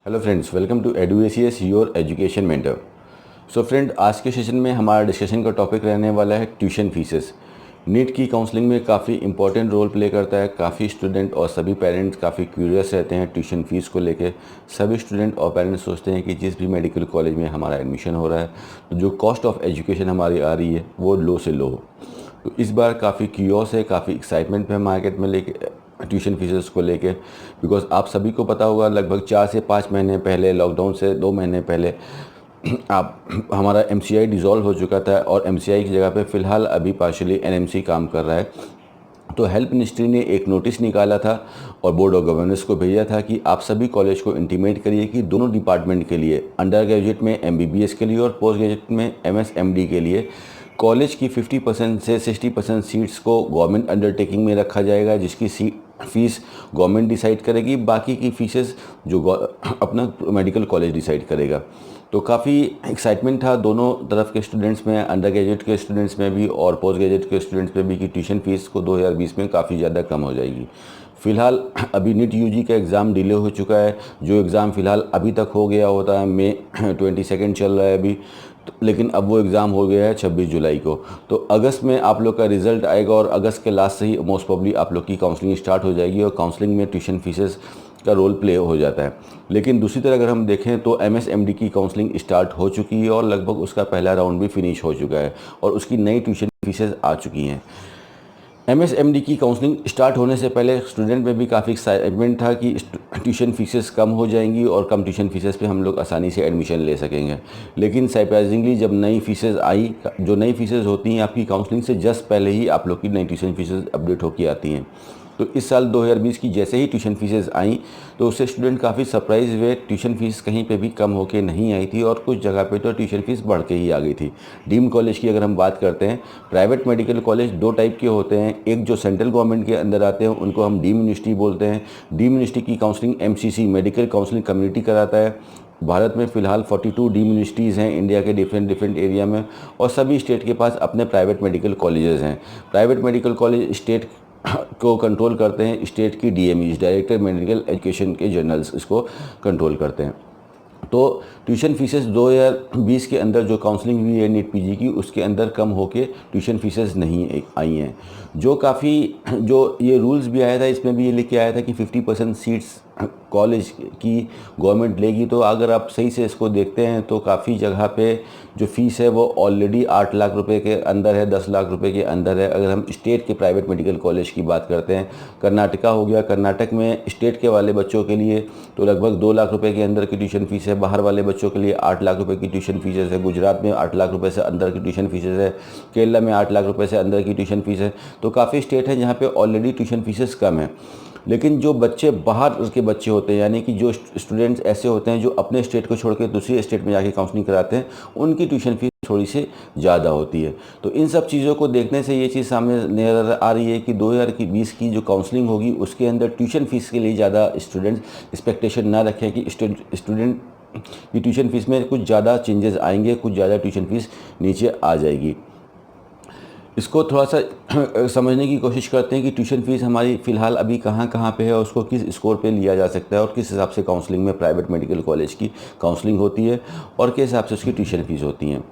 Hello friends, welcome to EduACS your education mentor. So friend, आज के session में हमारा डिस्कशन का टॉपिक रहने वाला है ट्यूशन फीसेस। नीट की काउंसलिंग में काफ़ी इंपॉर्टेंट रोल प्ले करता है। काफ़ी स्टूडेंट और सभी पेरेंट्स काफ़ी क्यूरियस रहते हैं ट्यूशन फ़ीस को लेके। सभी स्टूडेंट और पेरेंट्स सोचते हैं कि जिस भी मेडिकल कॉलेज में हमारा एडमिशन हो रहा है तो जो कॉस्ट ऑफ एजुकेशन हमारी आ रही है वो लो से लो हो। तो इस बार काफ़ी क्यूरियस है, काफ़ी एक्साइटमेंट है मार्केट में लेके ट्यूशन फीसेस को लेके। बिकॉज आप सभी को पता होगा लगभग 4 से 5 महीने पहले, लॉकडाउन से 2 महीने पहले आप हमारा एमसीआई डिज़ोल्व हो चुका था और एमसीआई की जगह पे फ़िलहाल अभी पार्शियली एनएमसी काम कर रहा है। तो हेल्थ मिनिस्ट्री ने एक नोटिस निकाला था और बोर्ड ऑफ गवर्नेंस को भेजा था कि आप सभी कॉलेज को इंटीमेट करिए कि दोनों डिपार्टमेंट के लिए, अंडर ग्रेजुएट में एमबीबीएस के लिए और पोस्ट ग्रेजुएट में एमएसएमडी के लिए, कॉलेज की 50% से 60% सीट्स को गवर्नमेंट अंडरटेकिंग में रखा जाएगा, जिसकी फीस गवर्नमेंट डिसाइड करेगी। बाकी की फीसेस जो अपना मेडिकल कॉलेज डिसाइड करेगा। तो काफ़ी एक्साइटमेंट था दोनों तरफ के स्टूडेंट्स में, अंडर ग्रेजुएट के स्टूडेंट्स में भी और पोस्ट ग्रेजुएट के स्टूडेंट्स में भी, कि ट्यूशन फीस को 2020 में काफ़ी ज़्यादा कम हो जाएगी। फ़िलहाल अभी नीट यूजी का एग्ज़ाम डिले हो चुका है। जो एग्ज़ाम फ़िलहाल अभी तक हो गया होता है, मई 22 चल रहा है अभी, लेकिन अब वो एग्ज़ाम हो गया है 26 जुलाई को। तो अगस्त में आप लोग का रिज़ल्ट आएगा और अगस्त के लास्ट से ही मोस्ट प्रॉब्ली आप लोग की काउंसलिंग स्टार्ट हो जाएगी और काउंसलिंग में ट्यूशन फीसेस का रोल प्ले हो जाता है। लेकिन दूसरी तरह अगर हम देखें तो एमएसएमडी की काउंसलिंग स्टार्ट हो चुकी है और लगभग उसका पहला राउंड भी फिनिश हो चुका है और उसकी नई ट्यूशन फीसेस आ चुकी हैं। एमएसएमडी की काउंसलिंग स्टार्ट होने से पहले स्टूडेंट में भी काफ़ी एक्साइटमेंट था कि ट्यूशन फीसेस कम हो जाएंगी और कम ट्यूशन फीसेस पे हम लोग आसानी से एडमिशन ले सकेंगे। लेकिन सरप्राइजिंगली जब नई फीसेस आई, जो नई फीसेस होती हैं आपकी काउंसलिंग से जस्ट पहले ही आप लोग की नई ट्यूशन फीसेस अपडेट होकर आती हैं। तो इस साल 2020 की जैसे ही ट्यूशन फीसेस आई तो उससे स्टूडेंट काफ़ी सरप्राइज हुए। ट्यूशन फीस कहीं पे भी कम होके नहीं आई थी और कुछ जगह पे तो ट्यूशन फीस बढ़ के ही आ गई थी। डीम्ड कॉलेज की अगर हम बात करते हैं, प्राइवेट मेडिकल कॉलेज दो टाइप के होते हैं। एक जो सेंट्रल गवर्नमेंट के अंदर आते हैं उनको हम डीम्ड यूनिवर्सिटी बोलते हैं। डीम्ड यूनिवर्सिटी की counselling MCC, medical counselling community कराता है। भारत में फ़िलहाल 42 डीम्ड यूनिवर्सिटीज़ हैं इंडिया के डिफरेंट एरिया में, और सभी स्टेट के पास अपने प्राइवेट मेडिकल कॉलेजेस हैं। प्राइवेट मेडिकल कॉलेज स्टेट को कंट्रोल करते हैं। स्टेट की डीएमईज, डायरेक्टर मेडिकल एजुकेशन के जर्नल्स, इसको कंट्रोल करते हैं। तो ट्यूशन फीसेस 2020 के अंदर जो काउंसलिंग हुई है नीट पीजी की, उसके अंदर कम होके ट्यूशन फीसेस नहीं आई हैं। जो ये रूल्स भी आया था, इसमें भी ये लिख के आया था कि 50% सीट्स कॉलेज की गवर्नमेंट लेगी। तो अगर आप सही से इसको देखते हैं तो काफ़ी जगह पे जो फ़ीस है वो ऑलरेडी 8 लाख रुपए के अंदर है, 10 लाख रुपए के अंदर है। अगर हम स्टेट के प्राइवेट मेडिकल कॉलेज की बात करते हैं, कर्नाटका हो गया, कर्नाटक में स्टेट के वाले बच्चों के लिए तो लगभग 2 लाख रुपए के अंदर की ट्यूशन फीस है। बाहर वाले बच्चों के लिए 8 लाख रुपए की ट्यूशन फीसेस है। गुजरात में 8 लाख रुपए से अंदर की ट्यूशन फीसेस है। केरला में 8 लाख रुपए से अंदर की ट्यूशन फीस है। तो काफ़ी स्टेट हैं जहाँ पे ऑलरेडी ट्यूशन फीसेस कम है। लेकिन जो बच्चे बाहर के बच्चे होते हैं, यानी कि जो स्टूडेंट्स ऐसे होते हैं जो अपने स्टेट को छोड़ के दूसरी स्टेट में जाके काउंसलिंग कराते हैं, उनकी ट्यूशन फीस थोड़ी सी ज़्यादा होती है। तो इन सब चीज़ों को देखने से ये चीज़ सामने नज़र आ रही है कि 2020 की जो काउंसलिंग होगी उसके अंदर ट्यूशन फीस के लिए ज़्यादा स्टूडेंट्स एक्सपेक्टेशन ना रखें कि स्टूडेंट की ट्यूशन फीस में कुछ ज़्यादा चेंजेस आएंगे, कुछ ज़्यादा ट्यूशन फीस नीचे आ जाएगी। इसको थोड़ा सा समझने की कोशिश करते हैं कि ट्यूशन फीस हमारी फ़िलहाल अभी कहाँ कहाँ पे है और उसको किस स्कोर पे लिया जा सकता है और किस हिसाब से काउंसलिंग में प्राइवेट मेडिकल कॉलेज की काउंसलिंग होती है और किस हिसाब से उसकी ट्यूशन फीस होती हैं।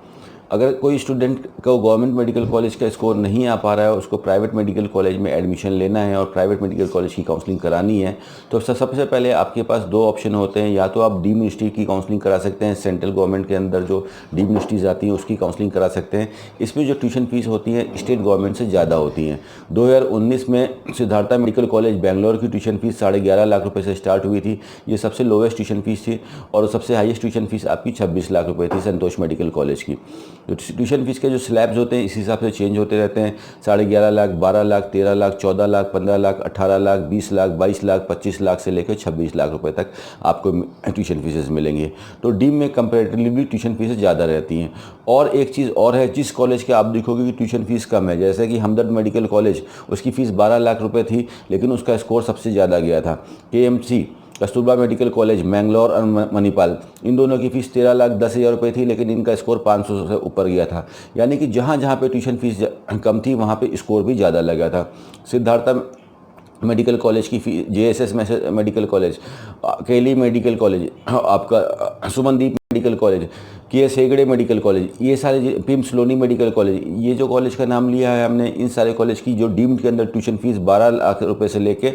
अगर कोई स्टूडेंट को गवर्नमेंट मेडिकल कॉलेज का स्कोर नहीं आ पा रहा है, उसको प्राइवेट मेडिकल कॉलेज में एडमिशन लेना है और प्राइवेट मेडिकल कॉलेज की काउंसलिंग करानी है, तो सबसे पहले आपके पास दो ऑप्शन होते हैं। या तो आप डीम्ड यूनिवर्सिटी की काउंसलिंग करा सकते हैं, सेंट्रल गवर्नमेंट के अंदर जो डीम्ड यूनिवर्सिटीज़ आती हैं उसकी काउंसलिंग करा सकते हैं। इसमें जो ट्यूशन फीस होती है स्टेट गवर्नमेंट से ज़्यादा होती हैं। 2019 में सिद्धार्था मेडिकल कॉलेज बेंगलोर की ट्यूशन फीस 11.5 लाख रुपये से स्टार्ट हुई थी। ये सबसे लोवेस्ट ट्यूशन फीस थी और सबसे हाईएस्ट ट्यूशन फीस आपकी 26 लाख रुपये थी संतोष मेडिकल कॉलेज की। तो ट्यूशन फीस के जो स्लैब्स होते हैं इस हिसाब से चेंज होते रहते हैं। 11.5 लाख, 12 लाख, 13 लाख, 14 लाख, 15 लाख, 18 लाख, 20 लाख, 22 लाख, 25 लाख से लेकर 26 लाख रुपए तक आपको ट्यूशन फीसेस मिलेंगे। तो डीम में कंपेरेटिवली ट्यूशन फीसेस ज़्यादा रहती हैं। और एक चीज़ और है, जिस कॉलेज के आप देखोगे कि ट्यूशन फीस कम है, जैसे कि हमदर्द मेडिकल कॉलेज, उसकी फ़ीस 12 लाख रुपये थी लेकिन उसका स्कोर सबसे ज़्यादा गया था। KMC Kasturba medical college Mangalore और मणिपाल, इन दोनों की फ़ीस 13,10,000 रुपये थी लेकिन इनका स्कोर 500 से ऊपर गया था। यानी कि जहाँ जहाँ पे ट्यूशन फीस कम थी वहाँ पे स्कोर भी ज़्यादा लगा था। सिद्धार्था मेडिकल कॉलेज की फ़ी, JSS मेडिकल कॉलेज, केली मेडिकल कॉलेज, आपका Sumandeep medical college, KS Hegde medical college, ये सारे पिम्स लोनी मेडिकल कॉलेज, ये जो कॉलेज का नाम लिया है हमने, इन सारे कॉलेज की जो डीम्ड के अंदर ट्यूशन फीस 12 लाख रुपए से लेके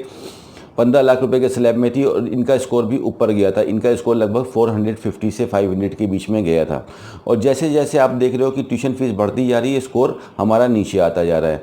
15 लाख रुपए के स्लैब में थी और इनका स्कोर भी ऊपर गया था। इनका स्कोर लगभग 450 से 500 के बीच में गया था। और जैसे जैसे आप देख रहे हो कि ट्यूशन फीस बढ़ती जा रही है, स्कोर हमारा नीचे आता जा रहा है।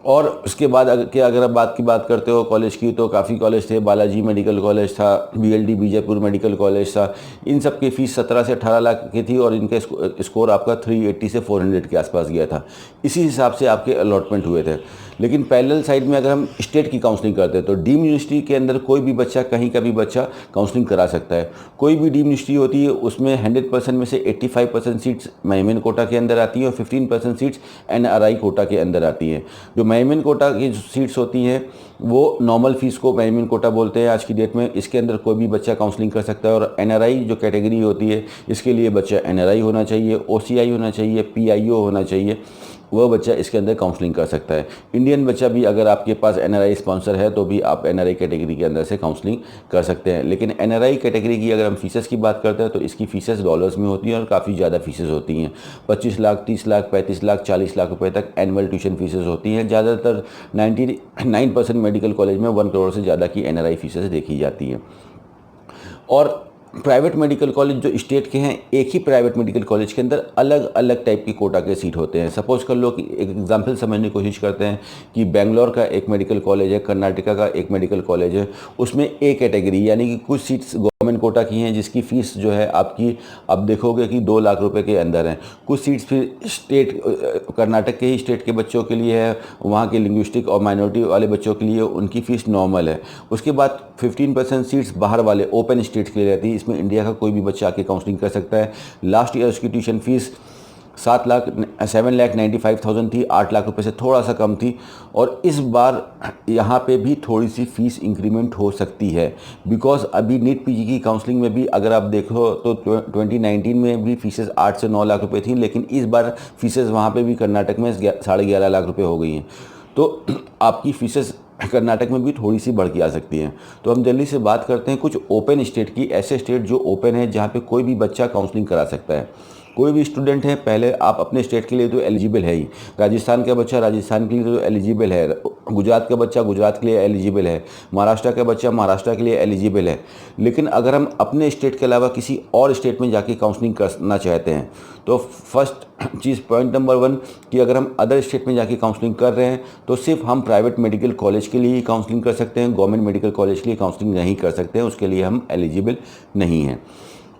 और उसके बाद अगर आप बात करते हो कॉलेज की, तो काफ़ी कॉलेज थे। बालाजी मेडिकल कॉलेज था, BLD बीजापुर मेडिकल कॉलेज था। इन सब की फ़ीस 17 से 18 लाख की थी और इनका स्कोर आपका 380 से 400 के आसपास गया था। इसी हिसाब से आपके अलॉटमेंट हुए थे। लेकिन पैरेलल साइड में अगर हम स्टेट की काउंसलिंग करते हैं तो डीम यूनिवर्सिटी के अंदर कोई भी बच्चा, कहीं का भी बच्चा काउंसलिंग करा सकता है। कोई भी डीम यूनिवर्सिटी होती है उसमें 100% में से 85% सीट्स मेहमान कोटा के अंदर आती हैं और 15% सीट्स NRI कोटा के अंदर आती हैं। जो मेहमान कोटा की सीट्स होती हैं वो नॉर्मल फीस को मेहमान कोटा बोलते हैं आज की डेट में। इसके अंदर कोई भी बच्चा काउंसलिंग कर सकता है। और NRI जो कैटेगरी होती है, इसके लिए बच्चा NRI होना चाहिए, OCI होना चाहिए, PIO होना चाहिए, वह बच्चा इसके अंदर काउंसलिंग कर सकता है। इंडियन बच्चा भी अगर आपके पास NRI स्पॉन्सर है तो भी आप NRI कैटेगरी के अंदर से काउंसलिंग कर सकते हैं। लेकिन NRI कैटेगरी की अगर हम फीसेस की बात करते हैं तो इसकी फीसेस डॉलर्स में होती हैं और काफ़ी ज़्यादा फीसेस होती हैं। 25 लाख, 30 लाख, 35 लाख, 40 लाख रुपए तक एनुअल ट्यूशन फीसेस होती हैं। ज़्यादातर 99% मेडिकल कॉलेज में 1 करोड़ से ज़्यादा की NRI फीसेस देखी जाती हैं। और प्राइवेट मेडिकल कॉलेज जो स्टेट के हैं, एक ही प्राइवेट मेडिकल कॉलेज के अंदर अलग अलग टाइप की कोटा के सीट होते हैं। सपोज कर लो कि एक एग्जांपल समझने की कोशिश करते हैं कि बेंगलोर का एक मेडिकल कॉलेज है, कर्नाटका का एक मेडिकल कॉलेज है, उसमें ए कैटेगरी यानी कि कुछ सीट्स गवर्नमेंट कोटा की हैं जिसकी फ़ीस जो है आपकी, अब देखोगे कि 2 लाख रुपए के अंदर हैं। कुछ सीट्स फिर स्टेट, कर्नाटक के ही स्टेट के बच्चों के लिए है, वहाँ के लिंग्विस्टिक और माइनॉरिटी वाले बच्चों के लिए उनकी फ़ीस नॉर्मल है। उसके बाद 15% सीट्स बाहर वाले ओपन स्टेट्स के लिए रहती है। इसमें इंडिया का कोई भी बच्चा आके काउंसलिंग कर सकता है। लास्ट ईयर उसकी ट्यूशन फीस 7,95,000 थी, 8 लाख रुपए से थोड़ा सा कम थी। और इस बार यहाँ पे भी थोड़ी सी फ़ीस इंक्रीमेंट हो सकती है, बिकॉज अभी नीट PG की काउंसलिंग में भी अगर आप देखो तो 2019 में भी फीसेस 8 से 9 लाख रुपए थी, लेकिन इस बार फीसेस वहाँ पे भी कर्नाटक में 11.5 लाख रुपए हो गई हैं। तो आपकी फीसेस कर्नाटक में भी थोड़ी सी बढ़ के आ सकती हैं। तो हम जल्दी से बात करते हैं कुछ ओपन स्टेट की, ऐसे स्टेट जो ओपन है जहाँ पे कोई भी बच्चा काउंसलिंग करा सकता है। कोई भी स्टूडेंट है, पहले आप अपने स्टेट के लिए तो एलिजिबल है ही। राजस्थान का बच्चा राजस्थान के लिए तो एलिजिबल है, गुजरात का बच्चा गुजरात के लिए एलिजिबल है, महाराष्ट्र का बच्चा महाराष्ट्र के लिए एलिजिबल है। लेकिन अगर हम अपने स्टेट के अलावा किसी और स्टेट में जाके काउंसलिंग करना चाहते हैं तो फर्स्ट चीज़, पॉइंट नंबर 1 कि अगर हम अदर स्टेट में जाके काउंसलिंग कर रहे हैं तो सिर्फ हम प्राइवेट मेडिकल कॉलेज के लिए ही काउंसलिंग कर सकते हैं, गवर्नमेंट मेडिकल कॉलेज के लिए काउंसलिंग नहीं कर सकते हैं, उसके लिए हम एलिजिबल नहीं हैं।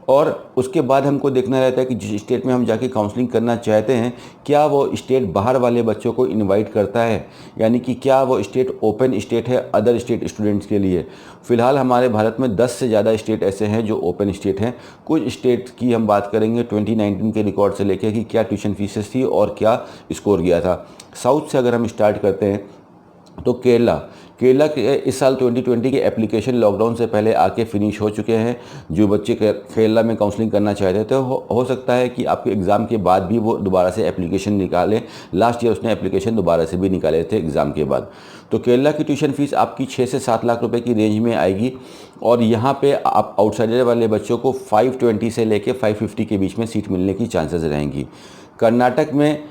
और उसके बाद हमको देखना रहता है कि जिस स्टेट में हम जाके काउंसलिंग करना चाहते हैं, क्या वो स्टेट बाहर वाले बच्चों को इनवाइट करता है, यानी कि क्या वो स्टेट ओपन स्टेट है अदर स्टेट स्टूडेंट्स के लिए। फ़िलहाल हमारे भारत में 10 से ज़्यादा स्टेट ऐसे हैं जो ओपन स्टेट हैं। कुछ स्टेट की हम बात करेंगे 2019 के रिकॉर्ड से लेकर कि क्या ट्यूशन फीसेस थी और क्या स्कोर गया था। साउथ से अगर हम स्टार्ट करते हैं तो केरला के इस साल 2020 के एप्लीकेशन लॉकडाउन से पहले आके फिनिश हो चुके हैं। जो बच्चे केरला में काउंसलिंग करना चाहते थे हो सकता है कि आपके एग्ज़ाम के बाद भी वो दोबारा से एप्लीकेशन निकालें। लास्ट ईयर उसने एप्लीकेशन दोबारा से भी निकाले थे एग्ज़ाम के बाद। तो केरला की ट्यूशन फ़ीस आपकी 6 से 7 लाख रुपए की रेंज में आएगी और यहाँ पे आप आउटसाइडर वाले बच्चों को 520 से लेके 550 के बीच में सीट मिलने की चांसेस रहेंगी। कर्नाटक में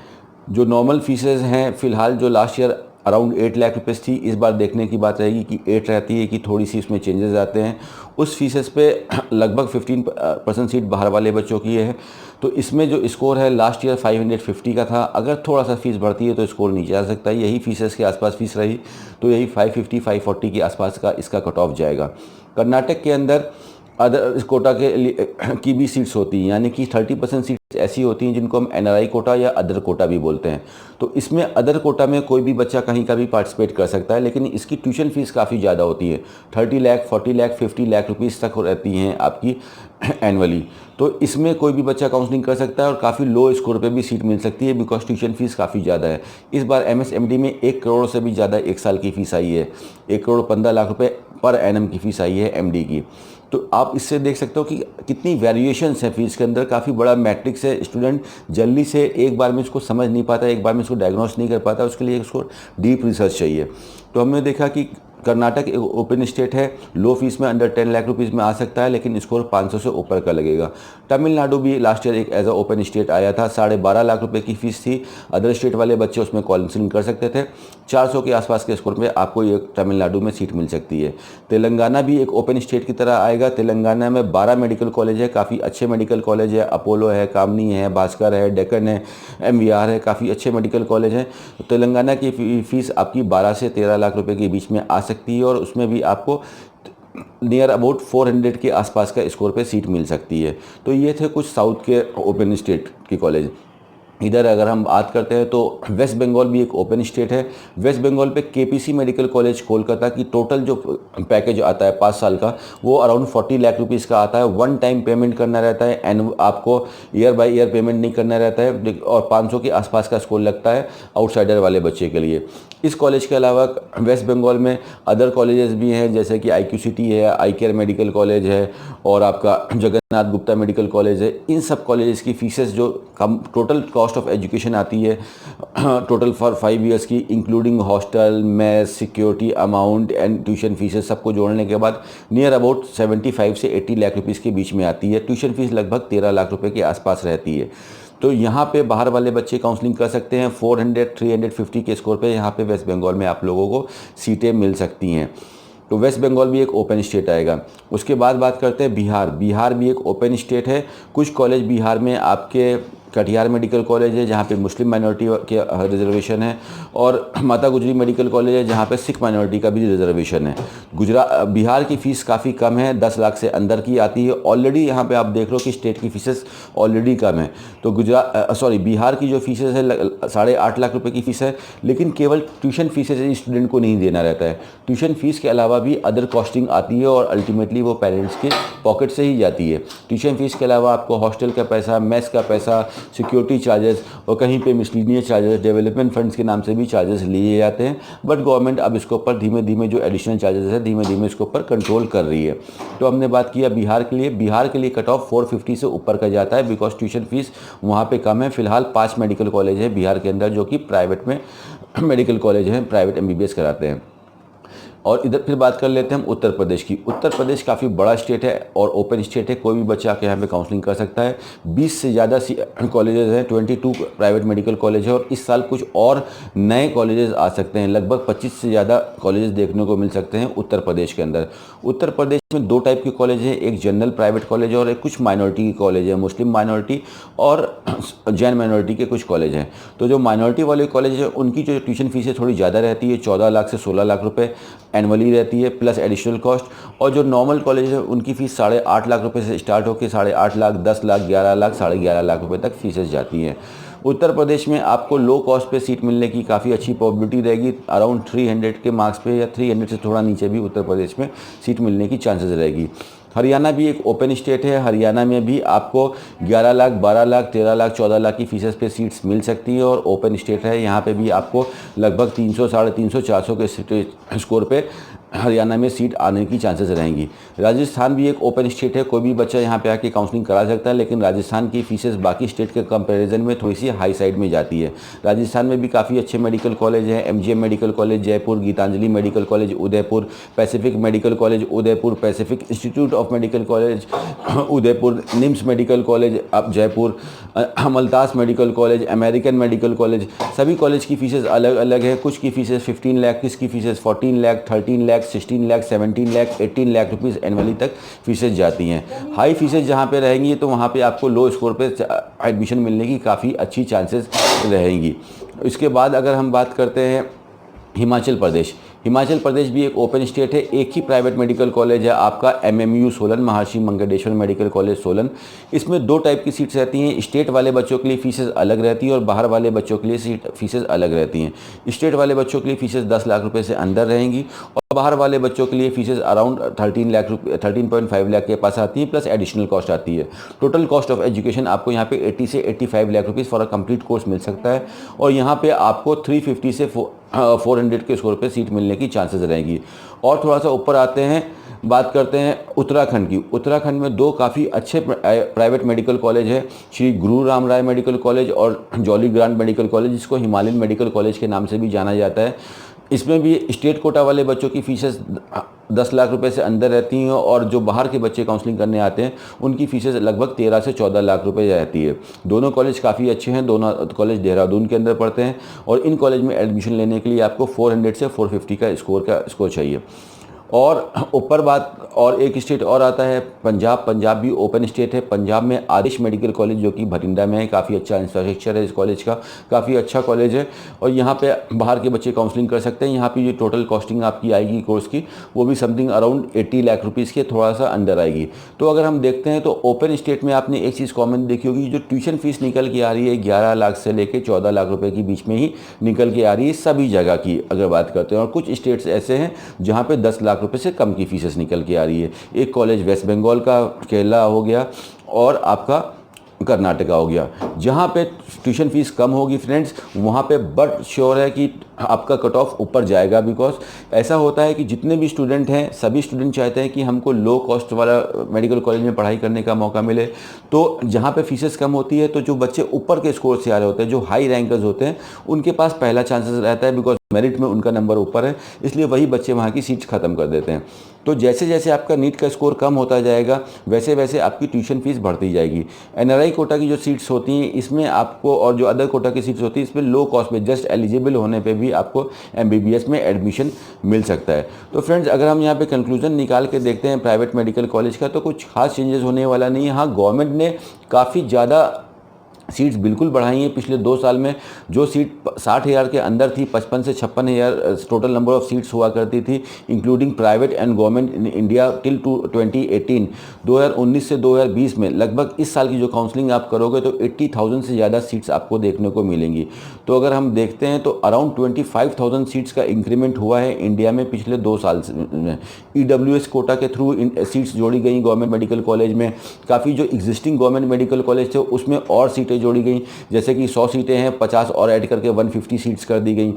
जो नॉर्मल फीसेस हैं फ़िलहाल, जो last year around 8 lakh rupees थी, इस बार देखने की बात रहेगी कि 8 रहती है कि थोड़ी सी उसमें चेंजेस आते हैं। उस फीसेस पे लगभग 15% सीट बाहर वाले बच्चों की है। तो इसमें जो स्कोर है लास्ट ईयर 550 का था, अगर थोड़ा सा फीस बढ़ती है तो स्कोर नीचे आ सकता है। यही फीसेस के आसपास फीस रही तो यही 550-540 के आसपास का इसका कट ऑफ जाएगा। कर्नाटक के अंदर अदर कोटा की भी सीट्स होती हैं, यानी कि 30% सीट्स ऐसी होती हैं जिनको हम NRI कोटा या अदर कोटा भी बोलते हैं। तो इसमें अदर कोटा में कोई भी बच्चा कहीं का भी पार्टिसिपेट कर सकता है, लेकिन इसकी ट्यूशन फीस काफ़ी ज़्यादा होती है। 30 लाख, 40 लाख, 50 लाख रुपीज़ तक रहती हैं आपकी एनुअली। तो इसमें कोई भी बच्चा काउंसलिंग कर सकता है और काफ़ी लो स्कोर पे भी सीट मिल सकती है, बिकॉज ट्यूशन फीस काफ़ी ज़्यादा है। इस बार MSMD में 1 करोड़ से भी ज़्यादा एक साल की फ़ीस आई है। 1 करोड़ 15 लाख रुपये पर एनम की फ़ीस आई है MD की। तो आप इससे देख सकते हो कि कितनी वेरिएशंस है फीस के अंदर, काफ़ी बड़ा मैट्रिक्स है। स्टूडेंट जल्दी से एक बार में इसको समझ नहीं पाता, एक बार में इसको डायग्नोस नहीं कर पाता, उसके लिए इसको डीप रिसर्च चाहिए। तो हमने देखा कि कर्नाटक एक ओपन स्टेट है, लो फीस में अंडर 10 लाख रुपीज़ में आ सकता है, लेकिन स्कोर 500 से ऊपर का लगेगा। तमिलनाडु भी लास्ट ईयर एक एज अ ओपन स्टेट आया था, 12.5 लाख रुपए की फ़ीस थी। अदर स्टेट वाले बच्चे उसमें काउंसलिंग कर सकते थे। 400 के आसपास के स्कोर पे आपको ये तमिलनाडु में सीट मिल सकती है। तेलंगाना भी एक ओपन स्टेट की तरह आएगा। तेलंगाना में 12 मेडिकल कॉलेज है, काफ़ी अच्छे मेडिकल कॉलेज है, अपोलो है, कामनी है, भास्कर है, डेक्कन है, MVR है, काफ़ी अच्छे मेडिकल कॉलेज हैं। तो तेलंगाना की फ़ीस आपकी 12 से 13 लाख रुपए के बीच में आ सकती है और उसमें भी आपको नियर अबाउट 400 के आसपास का स्कोर पे सीट मिल सकती है। तो ये थे कुछ साउथ के ओपन स्टेट के कॉलेज। इधर अगर हम बात करते हैं तो वेस्ट बंगाल भी एक ओपन स्टेट है। वेस्ट बंगाल पे KPC मेडिकल कॉलेज कोलकाता की टोटल जो पैकेज आता है 5 साल का, वो अराउंड 40 लाख रुपीज़ का आता है। वन टाइम पेमेंट करना रहता है एंड आपको ईयर बाय ईयर पेमेंट नहीं करना रहता है, और 500 के आसपास का स्कोर लगता है आउटसाइडर वाले बच्चे के लिए। इस कॉलेज के अलावा वेस्ट बंगाल में अदर कॉलेजेस भी हैं, जैसे कि IQCT है, ICARE मेडिकल कॉलेज है, और आपका जगन्नाथ गुप्ता मेडिकल कॉलेज है। इन सब कॉलेजेस की फीसेस जो कम टोटल कॉस्ट ऑफ एजुकेशन आती है टोटल फॉर 5 ईयर्स की, including hostel, mess, security amount and tuition faeces सबको जोड़ने के बाद नियर अबाउट 75 से 80 लाख रुपीज़ के बीच में आती है। ट्यूशन फीस लगभग 13 लाख रुपए के आसपास रहती है। तो यहाँ पे बाहर वाले बच्चे काउंसलिंग कर सकते हैं। 400, 350 के स्कोर पे यहाँ पे वेस्ट बंगाल में आप लोगों को सीटें मिल सकती हैं। तो वेस्ट बंगाल भी एक ओपन स्टेट आएगा। उसके बाद बात करते हैं बिहार। बिहार भी एक ओपन स्टेट है। कुछ कॉलेज बिहार में आपके कटिहार मेडिकल कॉलेज है, जहाँ पे मुस्लिम माइनॉरिटी के रिजर्वेशन है, और माता गुजरी मेडिकल कॉलेज है, जहाँ पे सिख माइनॉरिटी का भी रिजर्वेशन है। बिहार की फ़ीस काफ़ी कम है, 10 लाख से अंदर की आती है। ऑलरेडी यहाँ पे आप देख रहे हो कि स्टेट की फ़ीसेस ऑलरेडी कम है। तो बिहार की जो फीसेस है 8.5 लाख रुपए की फ़ीस है, लेकिन केवल ट्यूशन फीसेज स्टूडेंट को नहीं देना रहता है। ट्यूशन फीस के अलावा भी अदर कॉस्टिंग आती है और अल्टीमेटली वो पेरेंट्स के पॉकेट से ही जाती है। ट्यूशन फीस के अलावा आपको हॉस्टल का पैसा, मेस का पैसा, सिक्योरिटी चार्जेस, और कहीं पे मिसलीनियस चार्जेस, डेवलपमेंट फंड्स के नाम से भी चार्जेस लिए जाते हैं। बट गवर्नमेंट अब इसके ऊपर धीमे धीमे जो एडिशनल चार्जेस है धीमे धीमे इसके ऊपर कंट्रोल कर रही है। तो हमने बात किया बिहार के लिए। बिहार के लिए कट ऑफ 450 से ऊपर का जाता है, बिकॉज ट्यूशन फीस वहाँ पे कम है। फिलहाल 5 मेडिकल कॉलेज है बिहार के अंदर जो कि प्राइवेट में मेडिकल कॉलेज हैं, प्राइवेट MBBS कराते हैं। और इधर फिर बात कर लेते हैं हम उत्तर प्रदेश की। उत्तर प्रदेश काफ़ी बड़ा स्टेट है और ओपन स्टेट है, कोई भी बच्चा आके यहाँ पे काउंसलिंग कर सकता है। 20 से ज़्यादा कॉलेजेस हैं, 22 प्राइवेट मेडिकल कॉलेज है, और इस साल कुछ और नए कॉलेजेस आ सकते हैं। लगभग 25 से ज़्यादा कॉलेजेस देखने को मिल सकते हैं उत्तर प्रदेश के अंदर। उत्तर प्रदेश में 2 टाइप के कॉलेज हैं, एक जनरल प्राइवेट कॉलेज है और एक कुछ माइनॉरिटी की कॉलेज है, मुस्लिम माइनॉरिटी और जैन माइनॉरिटी के कुछ कॉलेज हैं। तो जो माइनॉरिटी वाले कॉलेज है उनकी जो ट्यूशन फीस थोड़ी ज़्यादा रहती है, 14 लाख से 16 लाख रुपये एनुअली रहती है, प्लस एडिशनल कॉस्ट। और जो नॉर्मल कॉलेज है उनकी फ़ीस 8.5 लाख रुपए से स्टार्ट होकर 8.5 लाख, 10 लाख, 11 लाख, 11.5 लाख रुपए तक फीसेस जाती हैं। उत्तर प्रदेश में आपको लो कॉस्ट पे सीट मिलने की काफ़ी अच्छी प्रोबेबिलिटी रहेगी। अराउंड 300 के मार्क्स पे या 300 से थोड़ा नीचे भी उत्तर प्रदेश में सीट मिलने की चांसेस रहेगी। हरियाणा भी एक ओपन स्टेट है। हरियाणा में भी आपको 11 लाख, 12 लाख, 13 लाख, 14 लाख की फीसेस पे सीट्स मिल सकती है और ओपन स्टेट है। यहाँ पे भी आपको लगभग 300, 350, 400 के स्कोर पे हरियाणा में सीट आने की चांसेस रहेंगी। राजस्थान भी एक ओपन स्टेट है, कोई भी बच्चा यहाँ पे आके काउंसलिंग करा सकता है, लेकिन राजस्थान की फीसेस बाकी स्टेट के कंपैरिजन में थोड़ी सी हाई साइड में जाती है। राजस्थान में भी काफ़ी अच्छे मेडिकल कॉलेज हैं, MGM medical college Jaipur, Gitanjali medical college Udaipur, Pacific medical college Udaipur, Pacific institute of medical college Udaipur, NIMS medical college अब जयपुर, मल्तास medical college, American medical college. सभी कॉलेज की फीसेस अलग अलग है। कुछ की फीसेस 15 लाख, किसकी fees 14 lakh, 13 lakh, 16 lakh, 17 lakh, 18 lakh rupees annually तक फीसेज जाती हैं। हाई फीसेज जहाँ पे रहेंगी तो वहाँ पे आपको लो स्कोर पे एडमिशन मिलने की काफ़ी अच्छी चांसेस रहेंगी। इसके बाद अगर हम बात करते हैं हिमाचल प्रदेश। हिमाचल प्रदेश भी एक ओपन स्टेट है। एक ही प्राइवेट मेडिकल कॉलेज है आपका MMU सोलन, महर्षि मंगलेश्वर मेडिकल कॉलेज सोलन। इसमें 2 टाइप की सीट्स रहती हैं। स्टेट वाले बच्चों के लिए फीसेस अलग रहती है और बाहर वाले बच्चों के लिए फीसेस अलग रहती हैं। स्टेट वाले बच्चों के लिए फीसेस 10 लाख रुपए से अंदर रहेंगी और बाहर वाले बच्चों के लिए फीसेस अराउंड 13.5 लाख के पास आती हैं, प्लस एडिशनल कॉस्ट आती है। टोटल कॉस्ट ऑफ एजुकेशन आपको यहाँ पे 80 से 85 lakh rupees for a complete course मिल सकता है और यहाँ पे आपको 350 से 400 के स्कोर पे सीट मिलने की चांसेस रहेंगी। और थोड़ा सा ऊपर आते हैं, बात करते हैं उत्तराखंड की। उत्तराखंड में 2 काफ़ी अच्छे प्राइवेट मेडिकल कॉलेज है, श्री गुरु राम राय मेडिकल कॉलेज और जॉली ग्रांट मेडिकल कॉलेज, जिसको हिमालयन मेडिकल कॉलेज के नाम से भी जाना जाता है। इसमें भी स्टेट कोटा वाले बच्चों की फीसेस 10 लाख रुपए से अंदर रहती हैं और जो बाहर के बच्चे काउंसलिंग करने आते हैं उनकी फीसेस लगभग 13 से 14 लाख रुपए रहती है। दोनों कॉलेज काफ़ी अच्छे हैं, दोनों कॉलेज देहरादून के अंदर पढ़ते हैं और इन कॉलेज में एडमिशन लेने के लिए आपको 400 से 450 का स्कोर चाहिए। और ऊपर बात और एक स्टेट और आता है पंजाब। पंजाब भी ओपन स्टेट है। पंजाब में आदिश मेडिकल कॉलेज जो कि भटिंडा में है, काफ़ी अच्छा इंफ्रास्ट्रक्चर है इस कॉलेज का, काफ़ी अच्छा कॉलेज है और यहाँ पे बाहर के बच्चे काउंसलिंग कर सकते हैं। यहाँ पे जो टोटल कॉस्टिंग आपकी आएगी कोर्स की वो भी समथिंग अराउंड 80 लाख रुपीज़ के थोड़ा सा अंडर आएगी। तो अगर हम देखते हैं तो ओपन स्टेट में आपने एक चीज़ कॉमन देखी होगी, जो ट्यूशन फीस निकल के आ रही है 11 लाख से लेकर 14 लाख रुपये के बीच में ही निकल के आ रही है सभी जगह की अगर बात करते हैं। और कुछ स्टेट्स ऐसे हैं जहाँ पर 10 लाख रुपये से कम की फीस निकल के आ रही है। एक कॉलेज वेस्ट बंगाल का केरला हो गया और आपका कर्नाटका हो गया। जहाँ पे ट्यूशन फीस कम होगी फ्रेंड्स वहाँ पे बट श्योर है कि आपका कट ऑफ ऊपर जाएगा। बिकॉज ऐसा होता है कि जितने भी स्टूडेंट हैं सभी स्टूडेंट चाहते हैं कि हमको लो कॉस्ट वाला मेडिकल कॉलेज में पढ़ाई करने का मौका मिले। तो जहाँ पे फीसेस कम होती है तो जो बच्चे ऊपर के स्कोर से आ रहे होते हैं, जो हाई रैंकर्स होते हैं, उनके पास पहला चांसेस रहता है बिकॉज मेरिट में उनका नंबर ऊपर है, इसलिए वही बच्चे वहाँ की सीट्स ख़त्म कर देते हैं। तो जैसे जैसे आपका नीट का स्कोर कम होता जाएगा वैसे वैसे आपकी ट्यूशन फीस बढ़ती जाएगी। एनआरआई कोटा की जो सीट्स होती हैं इसमें आपको, और जो अदर कोटा की सीट्स होती हैं इसमें लो कॉस्ट में जस्ट एलिजिबल होने पे भी आपको एमबीबीएस में एडमिशन मिल सकता है। तो फ्रेंड्स अगर हम यहाँ पे कंक्लूजन निकाल के देखते हैं प्राइवेट मेडिकल कॉलेज का, तो कुछ खास चेंजेस होने वाला नहीं है। हाँ, गवर्नमेंट ने काफ़ी ज़्यादा सीट्स बिल्कुल बढ़ाई हैं पिछले 2 साल में। जो सीट 60,000 के अंदर थी 55 से 56,000 टोटल नंबर ऑफ सीट्स हुआ करती थी including private and government in India till 2018। 2019 से 2020 में लगभग इस साल की जो काउंसलिंग आप करोगे तो 80,000 से ज़्यादा सीट्स आपको देखने को मिलेंगी। तो अगर हम देखते हैं तो अराउंड 25,000 सीट्स का इंक्रीमेंट हुआ है इंडिया में पिछले 2 साल में। EWS कोटा के थ्रू सीट्स जोड़ी गई गवर्नमेंट मेडिकल कॉलेज में। काफ़ी जो एग्जिस्टिंग गवर्नमेंट मेडिकल कॉलेज थे उसमें और सीटें जोड़ी गई, जैसे कि 100 सीटें हैं 50 और ऐड करके 150 सीट्स कर दी गई।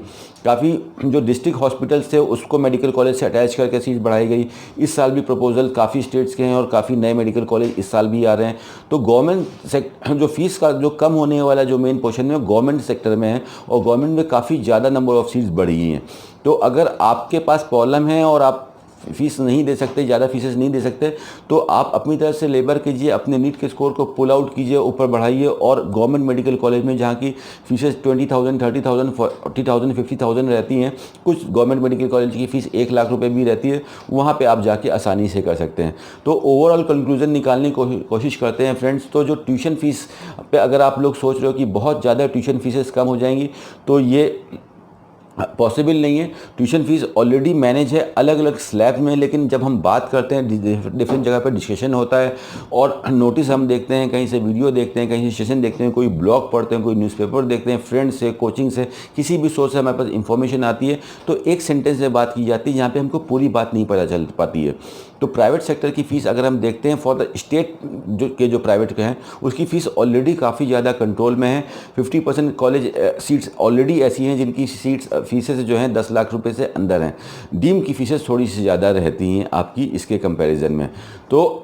काफ़ी जो डिस्ट्रिक्ट हॉस्पिटल्स थे उसको मेडिकल कॉलेज से अटैच करके सीट्स बढ़ाई गई। इस साल भी प्रपोजल काफ़ी स्टेट्स के हैं और काफ़ी नए मेडिकल कॉलेज इस साल भी आ रहे हैं। तो गवर्नमेंट सेक्टर जो फीस का जो कम होने वाला जो मेन पोर्शन है गवर्नमेंट सेक्टर में है और गवर्नमेंट में काफ़ी ज़्यादा नंबर ऑफ सीट्स बढ़ी हैं। तो अगर आपके पास प्रॉब्लम है और आप फीस नहीं दे सकते, ज़्यादा फीसेस नहीं दे सकते, तो आप अपनी तरफ से लेबर कीजिए, अपने नीट के स्कोर को पुल आउट कीजिए, ऊपर बढ़ाइए और गवर्नमेंट मेडिकल कॉलेज में जहाँ की फीसेस 20,000, 30,000, 40,000, 50,000 रहती हैं, कुछ गवर्नमेंट मेडिकल कॉलेज की फ़ीस 1 लाख रुपए भी रहती है, वहाँ पे आप जाके आसानी से कर सकते हैं। तो ओवरऑल कंक्लूजन निकालने की कोशिश करते हैं फ्रेंड्स। तो जो ट्यूशन फ़ीस पे अगर आप लोग सोच रहे हो कि बहुत ज़्यादा ट्यूशन फीसेस कम हो जाएंगी तो ये पॉसिबल नहीं है। ट्यूशन फीस ऑलरेडी मैनेज है अलग अलग स्लैब में, लेकिन जब हम बात करते हैं डिफरेंट जगह पर डिस्कशन होता है और नोटिस हम देखते हैं, कहीं से वीडियो देखते हैं, कहीं से सेशन देखते हैं, कोई ब्लॉग पढ़ते हैं, कोई न्यूज़पेपर देखते हैं, फ्रेंड्स से, कोचिंग से, किसी भी सोर्स से हमारे पास इंफॉर्मेशन आती है तो एक सेंटेंस में बात की जाती है जहाँ पे हमको पूरी बात नहीं पता चल पाती है। तो प्राइवेट सेक्टर की फ़ीस अगर हम देखते हैं फॉर द स्टेट जो प्राइवेट के हैं उसकी फ़ीस ऑलरेडी काफ़ी ज़्यादा कंट्रोल में है। 50% कॉलेज सीट्स ऑलरेडी ऐसी हैं जिनकी सीट्स फीसेस जो हैं 10 लाख रुपए से अंदर हैं। डीम की फ़ीसेस थोड़ी सी ज़्यादा रहती हैं आपकी इसके कंपैरिजन में। तो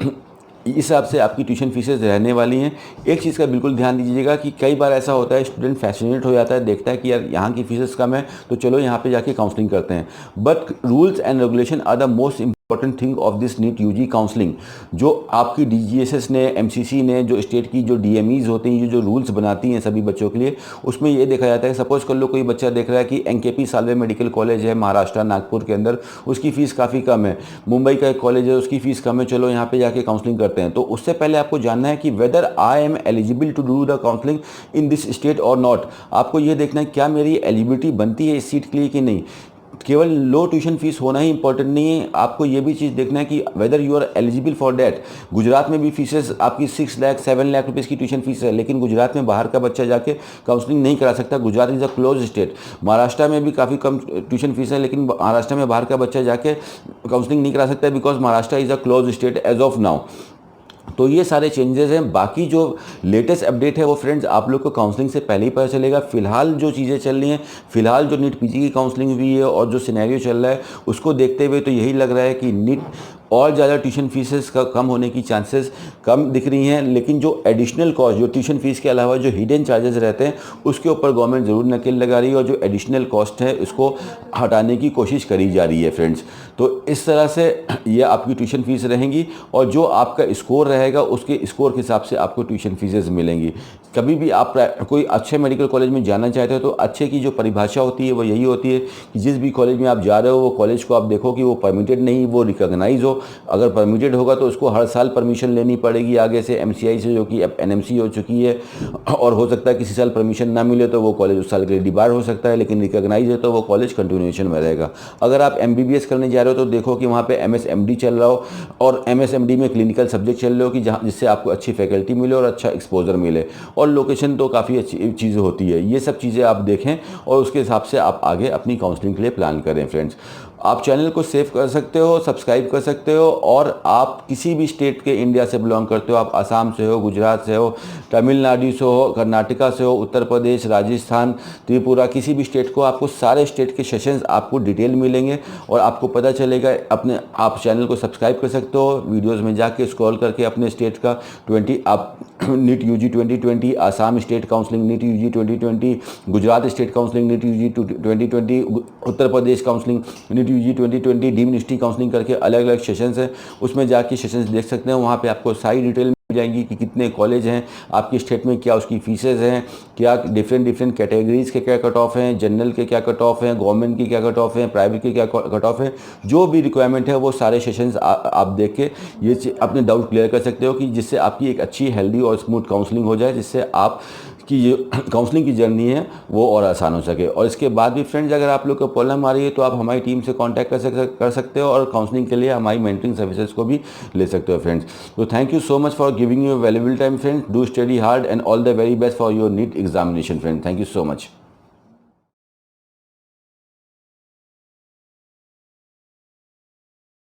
इस हिसाब से आपकी ट्यूशन फीसेस रहने वाली हैं। एक चीज़ का बिल्कुल ध्यान दीजिएगा कि कई बार ऐसा होता है स्टूडेंट फैसिनेट हो जाता है, देखता है कि यार यहाँ की फीसेस कम है तो चलो यहाँ पे जाके काउंसलिंग करते हैं। But rules and regulation are the most important thing of this NEET UG counselling. जो आपकी DGSS ने, MCC ने, जो स्टेट की जो DMEs होती हैं, ये जो रूल्स बनाती हैं सभी बच्चों के लिए, उसमें ये देखा जाता है सपोज कर लो कोई बच्चा देख रहा है कि NKP सालवे मेडिकल कॉलेज है महाराष्ट्र नागपुर के अंदर, उसकी फ़ीस काफ़ी कम है। मुंबई का एक कॉलेज है उसकी फ़ीस कम है, चलो यहाँ पे जाके काउंसलिंग करते हैं। तो उससे पहले आपको जानना है कि whether I am eligible to do the counselling in this state और नॉट। आपको ये देखना है क्या मेरी एलिजिबिलिटी बनती है इस सीट के लिए कि नहीं। केवल लो ट्यूशन फीस होना ही इंपॉर्टेंट नहीं है, आपको ये भी चीज़ देखना है कि whether you are eligible for that. Gujarat में भी फीसेस आपकी 6 लाख 7 लाख रुपीज़ की ट्यूशन फीस है, लेकिन गुजरात में बाहर का बच्चा जाके काउंसलिंग नहीं करा सकता। Gujarat is a close state. Maharashtra में भी काफ़ी कम ट्यूशन फीस है, लेकिन महाराष्ट्र में बाहर का बच्चा जाके काउंसलिंग नहीं करा सकता because Maharashtra is a close state as of now. तो ये सारे चेंजेस हैं। बाकी जो लेटेस्ट अपडेट है वो फ्रेंड्स आप लोग को काउंसलिंग से पहले ही पता चलेगा। फ़िलहाल जो चीज़ें चल रही हैं, फ़िलहाल जो नीट पीजी की काउंसलिंग हुई है और जो सिनेरियो चल रहा है उसको देखते हुए तो यही लग रहा है कि नीट और ज़्यादा ट्यूशन फीसेस का कम होने की चांसेस कम दिख रही हैं। लेकिन जो एडिशनल कॉस्ट, जो ट्यूशन फीस के अलावा जो हिडन चार्जेस रहते हैं, उसके ऊपर गवर्नमेंट ज़रूर नकेल लगा रही है और जो एडिशनल कॉस्ट है उसको हटाने की कोशिश करी जा रही है फ्रेंड्स। तो इस तरह से ये आपकी ट्यूशन फीस रहेंगी और जो आपका स्कोर रहेगा उसके स्कोर के हिसाब से आपको ट्यूशन फीसेस मिलेंगी। कभी भी आप कोई अच्छे मेडिकल कॉलेज में जाना चाहते हो तो अच्छे की जो परिभाषा होती है वो यही होती है कि जिस भी कॉलेज में आप जा रहे हो वो कॉलेज को आप देखो कि वो परमिटेड नहीं, वो रिकॉग्नाइज हो। अगर परमिटेड होगा तो उसको हर साल परमिशन लेनी पड़ेगी आगे से एमसीआई से, जो कि अब एनएमसी हो चुकी है। और हो सकता है किसी साल परमिशन ना मिले तो वो कॉलेज उस साल के लिए डिबार हो सकता है, लेकिन रिकॉग्नाइज है तो वो कॉलेज कंटिन्यूएशन में रहेगा। अगर आप एमबीबीएस करने जा रहे हो तो देखो कि वहाँ पे एमएसएमडी चल रहा हो और एमएसएमडी में क्लिनिकल सब्जेक्ट चल रहे हो कि जहाँ जिससे आपको अच्छी फैकल्टी मिले और अच्छा एक्सपोजर मिले, और लोकेशन तो काफ़ी अच्छी चीज़ होती है। ये सब चीज़ें आप देखें और उसके हिसाब से आप आगे अपनी काउंसलिंग के लिए प्लान करें फ्रेंड्स। आप चैनल को सेव कर सकते हो, सब्सक्राइब कर सकते हो, और आप किसी भी स्टेट के इंडिया से बिलोंग करते हो, आप असम से हो, गुजरात से हो, तमिलनाडु से हो, कर्नाटका से हो, उत्तर प्रदेश, राजस्थान, त्रिपुरा, किसी भी स्टेट को आपको सारे स्टेट के सेशंस आपको डिटेल मिलेंगे और आपको पता चलेगा। अपने आप चैनल को सब्सक्राइब कर सकते हो, वीडियोज़ में जाके स्क्रॉल करके अपने स्टेट का 20 आप NEET UG 2020, Assam state counselling NEET UG 2020, Gujarat state counselling NEET UG 2020, Uttar Pradesh counselling NEET UG 2020, the ministry counselling करके अलग अलग सेशंस हैं, उसमें जाके सेशंस देख सकते हैं। वहाँ पे आपको सारी डिटेल मिल जाएंगी कि कितने कॉलेज हैं आपकी स्टेट में, क्या उसकी फीसेज हैं, क्या डिफरेंट कैटेगरीज के क्या कट ऑफ हैं, जनरल के क्या कट ऑफ हैं, गवर्नमेंट की क्या कट ऑफ हैं, प्राइवेट के क्या कट ऑफ हैं। जो भी रिक्वायरमेंट है वो सारे सेशंस आप देख के ये अपने डाउट क्लियर कर सकते हो कि जिससे आपकी एक अच्छी हेल्दी और स्मूथ काउंसलिंग हो जाए, जिससे आप कि ये काउंसलिंग की जर्नी है वो और आसान हो सके। और इसके बाद भी फ्रेंड्स अगर आप लोग को प्रॉब्लम आ रही है तो आप हमारी टीम से कांटेक्ट कर सकते हो और काउंसलिंग के लिए हमारी मेंटरिंग सर्विसेज को भी ले सकते हो फ्रेंड्स। तो thank you so much for giving you valuable time friends. Do study hard and all the very best for your NEET examination friends. Thank you so much.